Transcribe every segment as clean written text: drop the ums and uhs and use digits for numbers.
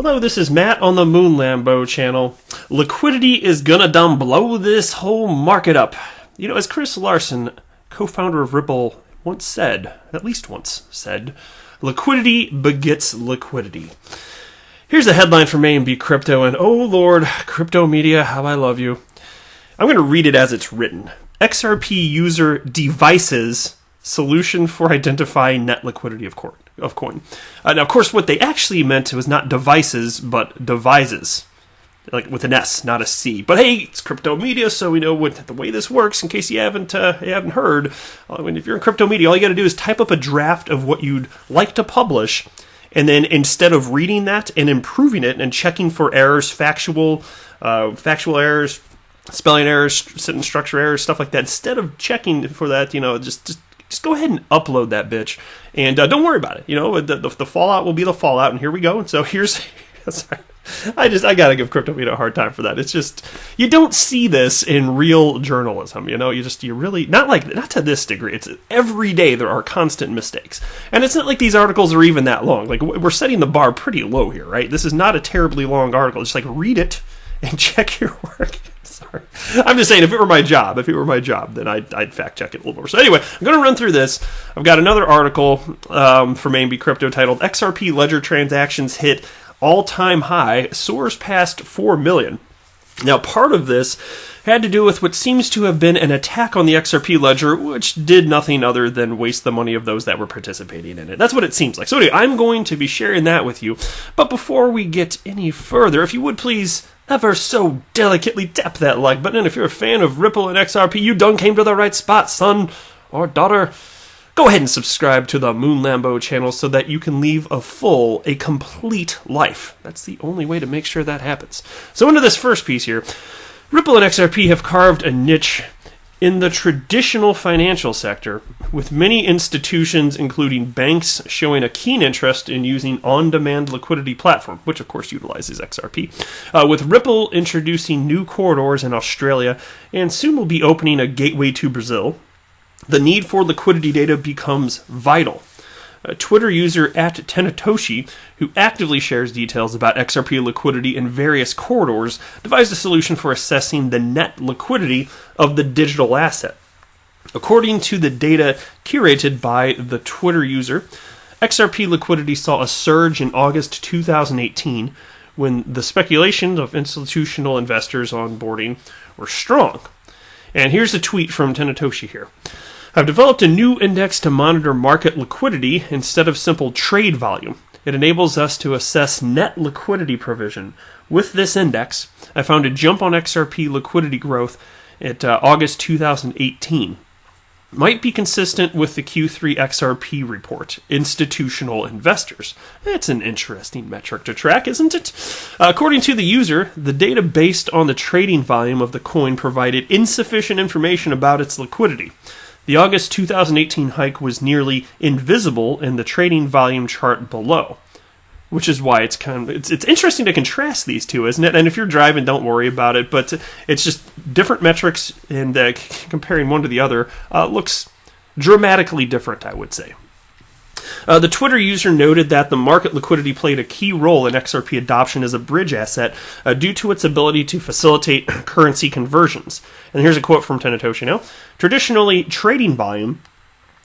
Hello, this is Matt on the Moon Lambo channel. Liquidity is gonna dumb blow this whole market up. You know, as Chris Larson, co-founder of Ripple, once said, liquidity begets liquidity. Here's a headline from A&B Crypto, and oh Lord, crypto media, how I love you. I'm going to read it as it's written. XRP user devices solution for identifying net liquidity of coin. Now, of course, what they actually meant was not devices, but devises. Like with an S, not a C. But hey, it's crypto media, so we know the way this works. In case you haven't heard, if you're in crypto media, all you got to do is type up a draft of what you'd like to publish, and then instead of reading that and improving it and checking for errors, factual errors, spelling errors, sentence structure errors, stuff like that, instead of checking for that, just go ahead and upload that bitch, and don't worry about it. The fallout will be the fallout, and here we go. And so here's, sorry. I gotta give crypto media a hard time for that. It's just, you don't see this in real journalism. You really, not to this degree. It's every day there are constant mistakes. And it's not like these articles are even that long. Like, we're setting the bar pretty low here, right? This is not a terribly long article. Just read it and check your work. Sorry. I'm just saying, if it were my job, then I'd fact check it a little more. So anyway, I'm going to run through this. I've got another article from A&B Crypto titled XRP Ledger Transactions Hit All-Time High, Soars Past 4 million. Now, part of this had to do with what seems to have been an attack on the XRP ledger, which did nothing other than waste the money of those that were participating in it. That's what it seems like. So anyway, I'm going to be sharing that with you. But before we get any further, if you would please ever so delicately tap that like button. And if you're a fan of Ripple and XRP, you done came to the right spot, son or daughter. Go ahead and subscribe to the Moon Lambo channel so that you can leave a complete life. That's the only way to make sure that happens. So into this first piece here. Ripple and XRP have carved a niche in the traditional financial sector, with many institutions, including banks, showing a keen interest in using on-demand liquidity platform, which of course utilizes XRP, with Ripple introducing new corridors in Australia and soon will be opening a gateway to Brazil. The need for liquidity data becomes vital. A Twitter user @Tenatoshi, who actively shares details about XRP liquidity in various corridors, devised a solution for assessing the net liquidity of the digital asset. According to the data curated by the Twitter user, XRP liquidity saw a surge in August 2018 when the speculations of institutional investors onboarding were strong. And here's a tweet from Tenatoshi here. I've developed a new index to monitor market liquidity instead of simple trade volume. It enables us to assess net liquidity provision. With this index, I found a jump on XRP liquidity growth at August 2018. Might be consistent with the Q3 XRP report, institutional investors. It's an interesting metric to track, isn't it? According to the user, the data based on the trading volume of the coin provided insufficient information about its liquidity. The August 2018 hike was nearly invisible in the trading volume chart below, which is why it's interesting to contrast these two, isn't it? And if you're driving, don't worry about it, but it's just different metrics, and comparing one to the other looks dramatically different, I would say. The Twitter user noted that the market liquidity played a key role in XRP adoption as a bridge asset due to its ability to facilitate currency conversions. And here's a quote from Tenatoshi now. Traditionally, trading volume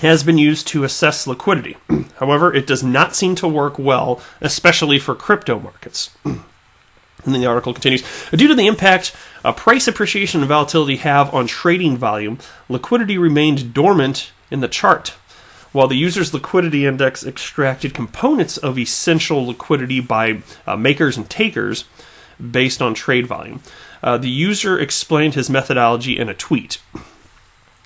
has been used to assess liquidity. However, it does not seem to work well, especially for crypto markets. And then the article continues. Due to the impact price appreciation and volatility have on trading volume, liquidity remained dormant in the chart. While the user's liquidity index extracted components of essential liquidity by makers and takers based on trade volume, the user explained his methodology in a tweet.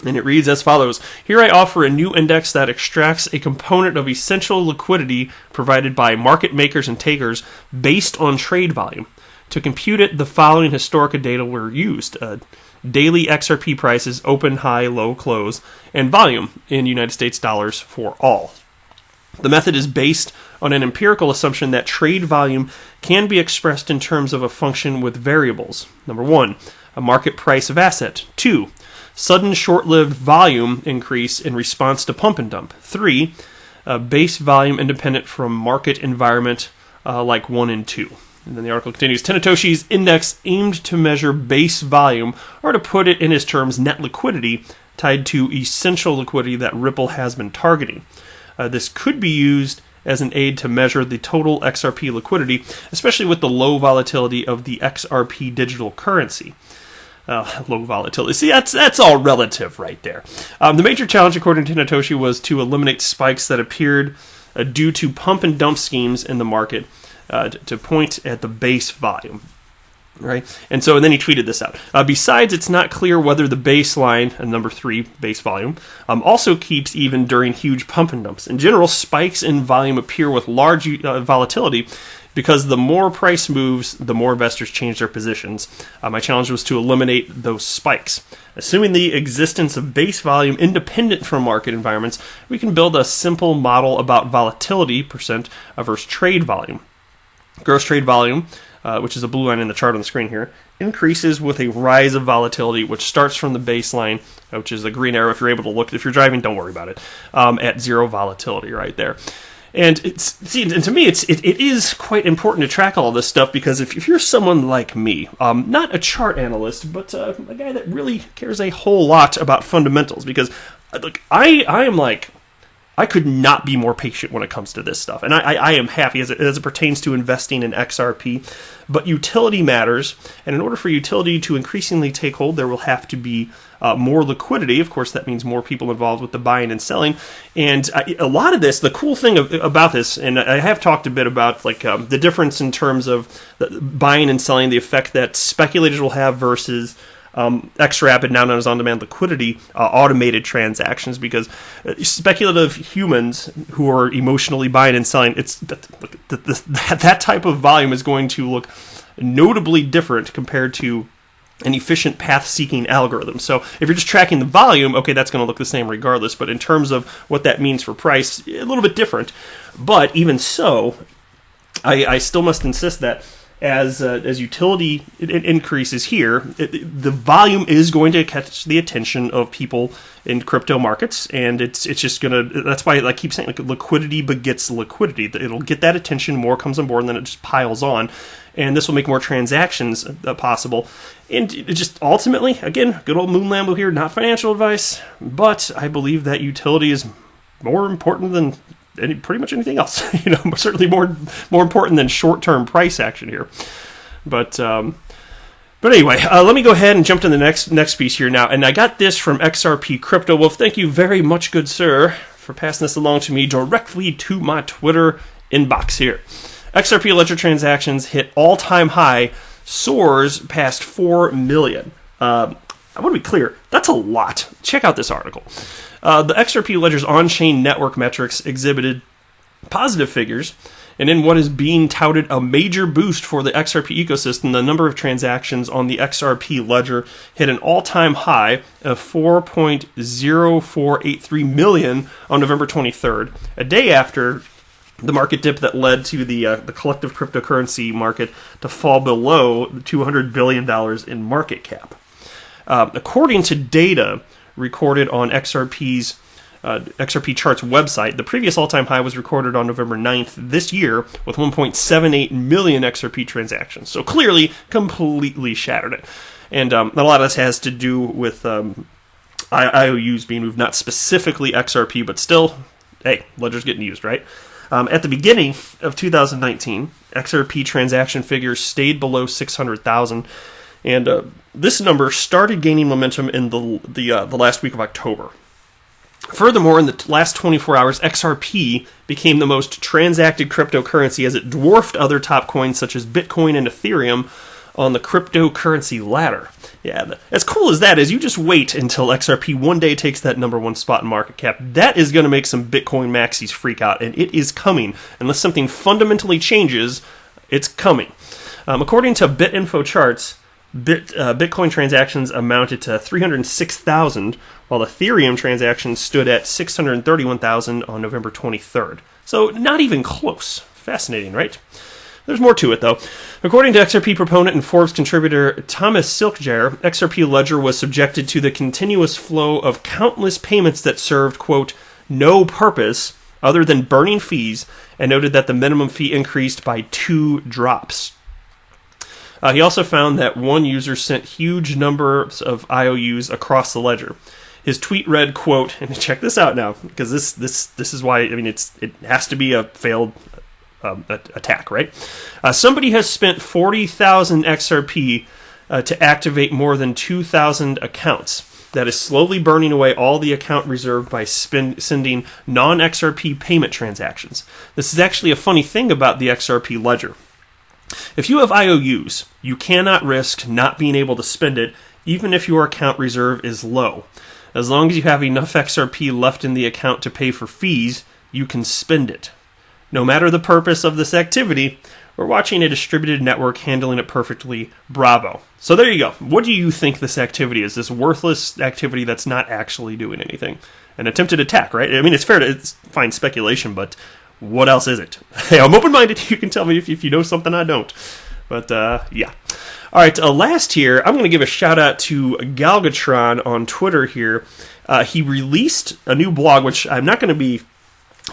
And it reads as follows. Here I offer a new index that extracts a component of essential liquidity provided by market makers and takers based on trade volume. To compute it, the following historical data were used. Daily XRP prices, open, high, low, close, and volume in United States dollars for all. The method is based on an empirical assumption that trade volume can be expressed in terms of a function with variables. Number 1, a market price of asset. 2, sudden short-lived volume increase in response to pump and dump. 3, base volume independent from market environment like 1 and 2. And then the article continues, Tenatoshi's index aimed to measure base volume, or to put it in his terms, net liquidity, tied to essential liquidity that Ripple has been targeting. This could be used as an aid to measure the total XRP liquidity, especially with the low volatility of the XRP digital currency. Low volatility. See, that's all relative right there. The major challenge, according to Tenatoshi, was to eliminate spikes that appeared due to pump and dump schemes in the market to point at the base volume. Right, and then he tweeted this out. Besides, it's not clear whether the baseline, number 3, base volume, also keeps even during huge pump and dumps. In general, spikes in volume appear with large volatility because the more price moves, the more investors change their positions. My challenge was to eliminate those spikes. Assuming the existence of base volume independent from market environments, we can build a simple model about volatility percent versus trade volume. Gross trade volume, which is a blue line in the chart on the screen here, increases with a rise of volatility, which starts from the baseline, which is the green arrow. If you're able to look, if you're driving, don't worry about it, at 0 volatility right there. And to me, it is quite important to track all this stuff, because if you're someone like me, not a chart analyst, but a guy that really cares a whole lot about fundamentals, because look, I am like, I could not be more patient when it comes to this stuff. And I am happy as it pertains to investing in XRP. But utility matters. And in order for utility to increasingly take hold, there will have to be more liquidity. Of course, that means more people involved with the buying and selling. And a lot of this, the cool thing about this, and I have talked a bit about the difference in terms of the buying and selling, the effect that speculators will have versus XRapid, now known as on-demand liquidity, automated transactions, because speculative humans who are emotionally buying and selling, that type of volume is going to look notably different compared to an efficient path-seeking algorithm. So if you're just tracking the volume, okay, that's going to look the same regardless, but in terms of what that means for price, a little bit different. But even so, I still must insist that as utility increases here, the volume is going to catch the attention of people in crypto markets, and it's just going to, that's why I keep saying, liquidity begets liquidity. It'll get that attention, more comes on board, and then it just piles on, and this will make more transactions possible. And it just ultimately, again, good old Moon Lambo here, not financial advice, but I believe that utility is more important than pretty much anything else, certainly more important than short-term price action here. But anyway, let me go ahead and jump to the next piece here now. And I got this from XRP Crypto Wolf. Thank you very much, good sir, for passing this along to me directly to my Twitter inbox here. XRP Ledger transactions hit all-time high, soars past 4 million. I want to be clear, that's a lot. Check out this article. The XRP Ledger's on-chain network metrics exhibited positive figures, and in what is being touted a major boost for the XRP ecosystem, the number of transactions on the XRP Ledger hit an all-time high of 4.0483 million on November 23rd, a day after the market dip that led to the collective cryptocurrency market to fall below $200 billion in market cap. According to data recorded on XRP Chart's website, the previous all-time high was recorded on November 9th this year with 1.78 million XRP transactions. So clearly, completely shattered it. And a lot of this has to do with IOUs being moved, not specifically XRP, but still, hey, Ledger's getting used, right? At the beginning of 2019, XRP transaction figures stayed below 600,000. And this number started gaining momentum in the last week of October. Furthermore, in the last 24 hours, XRP became the most transacted cryptocurrency as it dwarfed other top coins such as Bitcoin and Ethereum on the cryptocurrency ladder. Yeah, as cool as that is, you just wait until XRP one day takes that number one spot in market cap. That is going to make some Bitcoin maxis freak out, and it is coming. Unless something fundamentally changes, it's coming. According to BitInfo charts, Bitcoin transactions amounted to 306,000, while Ethereum transactions stood at 631,000 on November 23rd. So not even close. Fascinating, right? There's more to it, though. According to XRP proponent and Forbes contributor Thomas Silkjar, XRP Ledger was subjected to the continuous flow of countless payments that served, quote, no purpose, other than burning fees, and noted that the minimum fee increased by 2 drops. He also found that one user sent huge numbers of IOUs across the ledger. His tweet read, quote, and check this out now, because this is why, I mean, it has to be a failed attack, right? Somebody has spent 40,000 XRP to activate more than 2,000 accounts. That is slowly burning away all the account reserve by sending non-XRP payment transactions. This is actually a funny thing about the XRP ledger. If you have IOUs, you cannot risk not being able to spend it, even if your account reserve is low. As long as you have enough XRP left in the account to pay for fees, you can spend it. No matter the purpose of this activity, we're watching a distributed network handling it perfectly. Bravo. So there you go. What do you think this activity is? This worthless activity that's not actually doing anything. An attempted attack, right? I mean, it's fine speculation, but what else is it? Hey, I'm open-minded. You can tell me if you know something I don't. But, yeah. All right, last here, I'm going to give a shout-out to Galgatron on Twitter here. He released a new blog, which I'm not going to be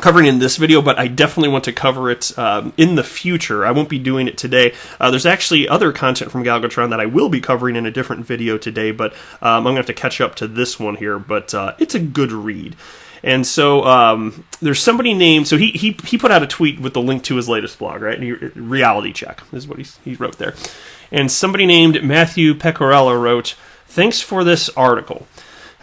covering in this video, but I definitely want to cover it in the future. I won't be doing it today. There's actually other content from Galgatron that I will be covering in a different video today, but I'm going to have to catch up to this one here, but it's a good read. And so there's somebody named, so he put out a tweet with the link to his latest blog, right? Reality Check is what he wrote there. And somebody named Matthew Pecorella wrote, "Thanks for this article.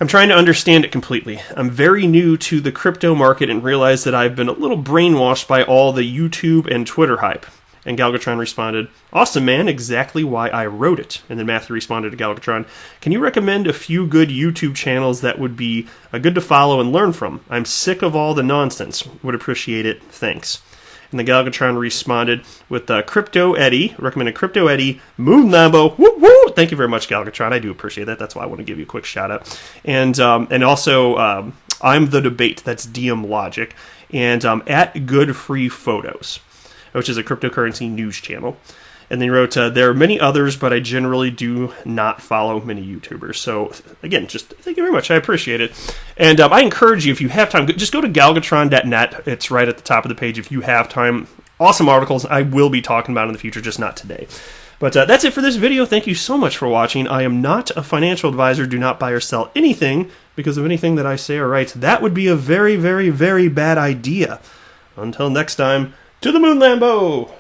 I'm trying to understand it completely. I'm very new to the crypto market and realize that I've been a little brainwashed by all the YouTube and Twitter hype." And Galgatron responded, "Awesome, man, exactly why I wrote it." And then Matthew responded to Galgatron, "Can you recommend a few good YouTube channels that would be good to follow and learn from? I'm sick of all the nonsense. Would appreciate it. Thanks." And then Galgatron responded with Crypto Eddie, recommended Crypto Eddie, Moon Lambo, woo woo. Thank you very much, Galgatron. I do appreciate that. That's why I want to give you a quick shout out. And also, I'm the Debate. That's DM Logic, and at Good Free Photos, which is a cryptocurrency news channel. And then he wrote, "There are many others, but I generally do not follow many YouTubers." So, again, just thank you very much. I appreciate it. And I encourage you, if you have time, just go to galgatron.net. It's right at the top of the page if you have time. Awesome articles I will be talking about in the future, just not today. But that's it for this video. Thank you so much for watching. I am not a financial advisor. Do not buy or sell anything because of anything that I say or write. That would be a very, very, very bad idea. Until next time, to the moon, Lambo!